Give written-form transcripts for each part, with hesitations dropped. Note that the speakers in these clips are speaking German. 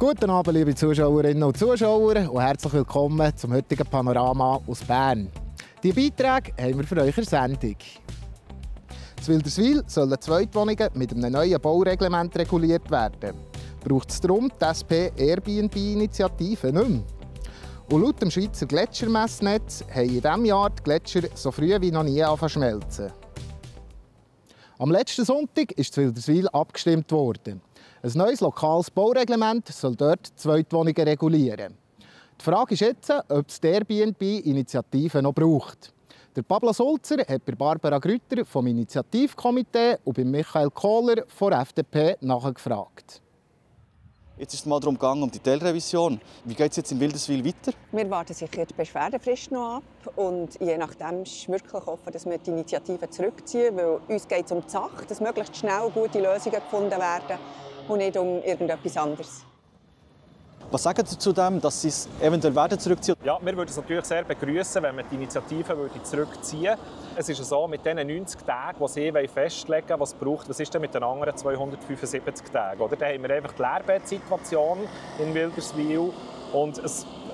Guten Abend, liebe Zuschauerinnen und Zuschauer, und herzlich willkommen zum heutigen Panorama aus Bern. Diese Beiträge haben wir für euch in der Sendung. In Wilderswil sollen Zweitwohnungen mit einem neuen Baureglement reguliert werden. Braucht es darum die SP-Airbnb-Initiative nicht mehr? Und laut dem Schweizer Gletschermessnetz haben in diesem Jahr die Gletscher so früh wie noch nie angefangen zu schmelzen. Am letzten Sonntag ist in Wilderswil abgestimmt worden. Ein neues lokales Baureglement soll dort Zweitwohnungen regulieren. Die Frage ist jetzt, ob es die Airbnb-Initiative noch braucht. Der Pablo Sulzer hat bei Barbara Grütter vom Initiativkomitee und bei Michael Kohler von der FDP nachgefragt. Jetzt ist es mal darum gegangen, um die Teilrevision. Wie geht es jetzt in Wilderswil weiter? Wir warten sicher die Beschwerdefrist noch ab. Und je nachdem ist es wirklich offen, dass wir die Initiative zurückziehen. Weil uns geht es um die Sache, dass möglichst schnell gute Lösungen gefunden werden und nicht um irgendetwas anderes. Was sagen Sie zu dem, dass Sie es eventuell werden zurückziehen? Ja, wir würden es natürlich sehr begrüßen, wenn man die Initiative zurückziehen würde. Es ist so, mit diesen 90 Tagen, die Sie festlegen wollen, was es braucht, was ist denn mit den anderen 275 Tagen? Oder? Dann haben wir einfach die Leerbettssituation in Wilderswil. Und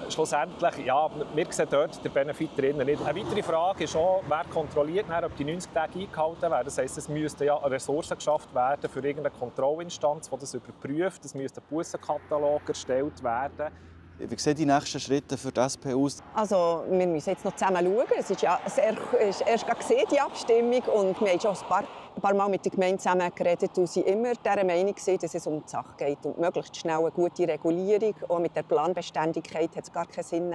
schlussendlich, ja, wir sehen dort den Benefit drinnen nicht. Eine weitere Frage ist auch, wer kontrolliert, ob die 90 Tage eingehalten werden. Das heisst, es müssten ja Ressourcen geschafft werden für irgendeine Kontrollinstanz, die das überprüft. Es müsste ein Bussenkatalog erstellt werden. Wie sehen die nächsten Schritte für die SP aus? Also, wir müssen jetzt noch zusammen schauen. Es ist ja erst gesehen, die Abstimmung. Und wir haben schon ein paar Mal mit der Gemeinde zusammen geredet und sind immer dieser Meinung, dass es um die Sache geht. Und möglichst schnell eine gute Regulierung. Auch mit der Planbeständigkeit hat es gar keinen Sinn,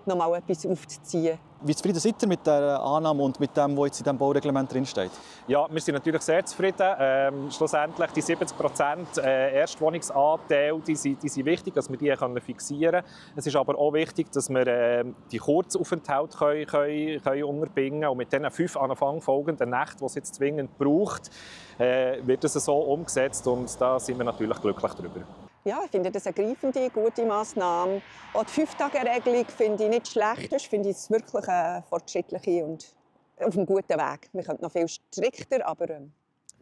noch mal etwas aufzuziehen. Wie zufrieden seid ihr mit der Annahme und mit dem, was jetzt in diesem Baureglement drinsteht? Ja, wir sind natürlich sehr zufrieden. Schlussendlich die 70% Erstwohnungsanteil, die sind wichtig, dass wir die fixieren können. Es ist aber auch wichtig, dass wir die Kurzaufenthalte können unterbringen können. Und mit diesen 5 anfolgenden Nächten, die es jetzt zwingend braucht, wird das so umgesetzt. Und da sind wir natürlich glücklich darüber. Ja, ich finde das eine greifende, gute Massnahme. Auch die 5-Tage-Regelung finde ich nicht schlecht. Das finde ich wirklich eine fortschrittliche und auf einem guten Weg. Wir könnten noch viel strikter, aber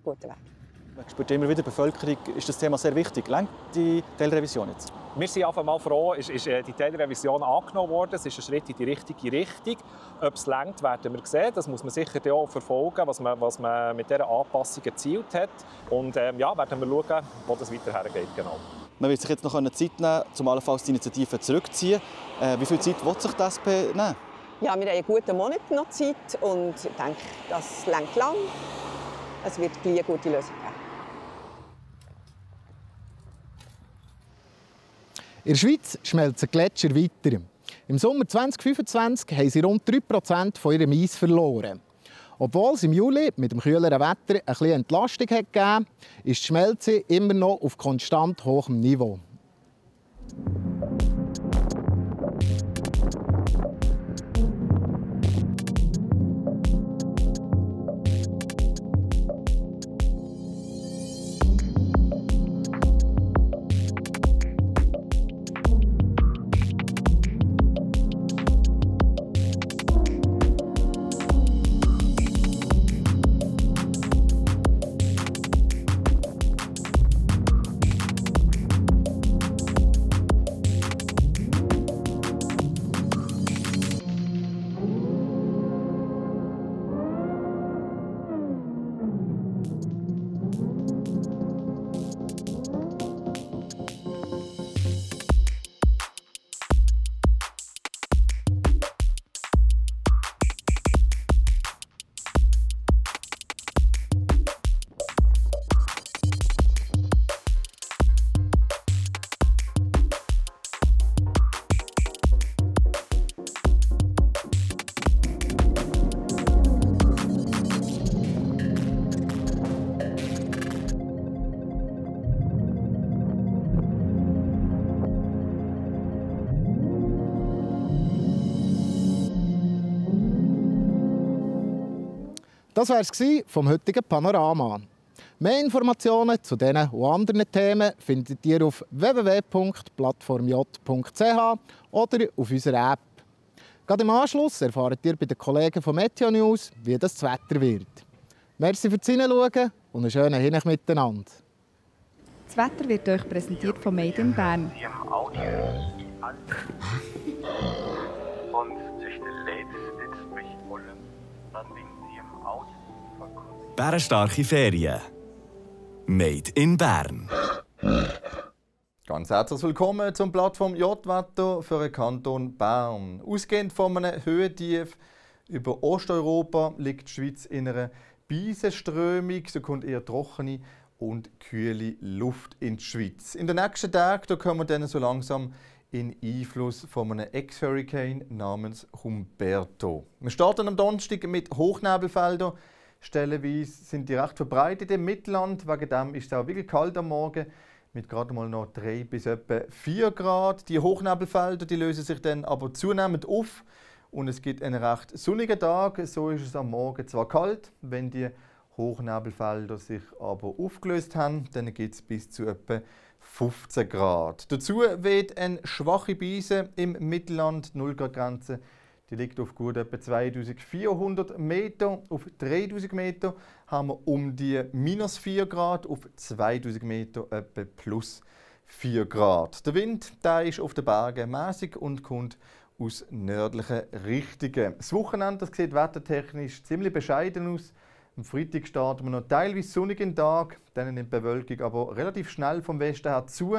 guter Weg. Man spürt immer wieder, die Bevölkerung ist das Thema sehr wichtig. Lenkt die Teilrevision jetzt? Wir sind einfach mal froh, ist die Teilrevision angenommen worden. Es ist ein Schritt in die richtige Richtung. Ob es reicht, werden wir sehen. Das muss man sicher auch verfolgen, was man mit dieser Anpassung erzielt hat. Und ja, werden wir schauen, wo das weiter hergeht. Genau. Man wird sich jetzt noch Zeit nehmen, um allenfalls die Initiative zurückzuziehen. Wie viel Zeit will sich die SP nehmen? Ja, wir haben einen guten Monat noch Zeit und ich denke, das reicht lang. Es wird gleich eine gute Lösung geben. In der Schweiz schmelzen Gletscher weiter. Im Sommer 2025 haben sie rund 3% von ihrem Eis verloren. Obwohl es im Juli mit dem kühleren Wetter ein bisschen Entlastung gegeben, ist die Schmelze immer noch auf konstant hohem Niveau. Das war es vom heutigen Panorama. Mehr Informationen zu diesen und anderen Themen findet ihr auf www.plattformj.ch oder auf unserer App. Gerade im Anschluss erfahrt ihr bei den Kollegen von Meteo News, wie das Wetter wird. Merci fürs Hineinschauen und einen schönen Hinweis miteinander. Das Wetter wird euch präsentiert von Made in Bern. Bärenstarke Ferien. Made in Bern. Ganz herzlich willkommen zum Plattform J-Wetter für den Kanton Bern. Ausgehend von einem Höhentief über Osteuropa liegt die Schweiz in einer Beisenströmung. So kommt eher trockene und kühle Luft in die Schweiz. In den nächsten Tagen kommen wir dann so langsam in Einfluss von einem Ex-Hurricane namens Humberto. Wir starten am Donnerstag mit Hochnebelfeldern. Stellenweise sind die recht verbreitet im Mittelland. Wegen dem ist es auch wirklich kalt am Morgen mit gerade mal noch 3 bis etwa 4 Grad. Die Hochnebelfelder die lösen sich dann aber zunehmend auf und es gibt einen recht sonnigen Tag. So ist es am Morgen zwar kalt, wenn die Hochnebelfelder sich aber aufgelöst haben, dann gibt es bis zu etwa 15 Grad. Dazu weht eine schwache Brise im Mittelland, 0 Grad Grenze. Die liegt auf gut etwa 2400 Meter. Auf 3000 Meter haben wir um die minus 4 Grad, auf 2000 Meter etwa plus 4 Grad. Der Wind der ist auf den Bergen mäßig und kommt aus nördlichen Richtungen. Das Wochenende das sieht wettertechnisch ziemlich bescheiden aus. Am Freitag starten wir noch teilweise sonnigen Tag, dann nimmt die Bewölkung aber relativ schnell vom Westen her zu,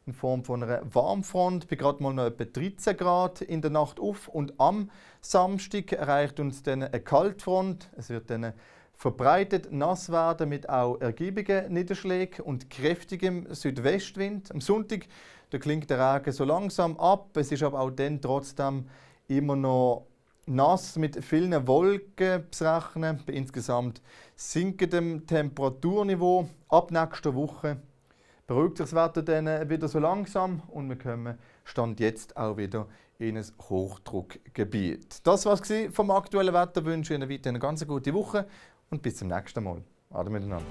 in Form von einer Warmfront, bei gerade mal noch etwa 13 Grad in der Nacht auf. Und am Samstag erreicht uns dann eine Kaltfront. Es wird dann verbreitet nass werden mit auch ergiebigen Niederschlägen und kräftigem Südwestwind. Am Sonntag da klingt der Regen so langsam ab. Es ist aber auch dann trotzdem immer noch nass mit vielen Wolken zu rechnen. Bei insgesamt sinkendem Temperaturniveau. Ab nächster Woche beruhigt sich das Wetter dann wieder so langsam und wir kommen Stand jetzt auch wieder in ein Hochdruckgebiet. Das war es vom aktuellen Wetter. Ich wünsche Ihnen weiter eine ganz gute Woche und bis zum nächsten Mal. Ade miteinander.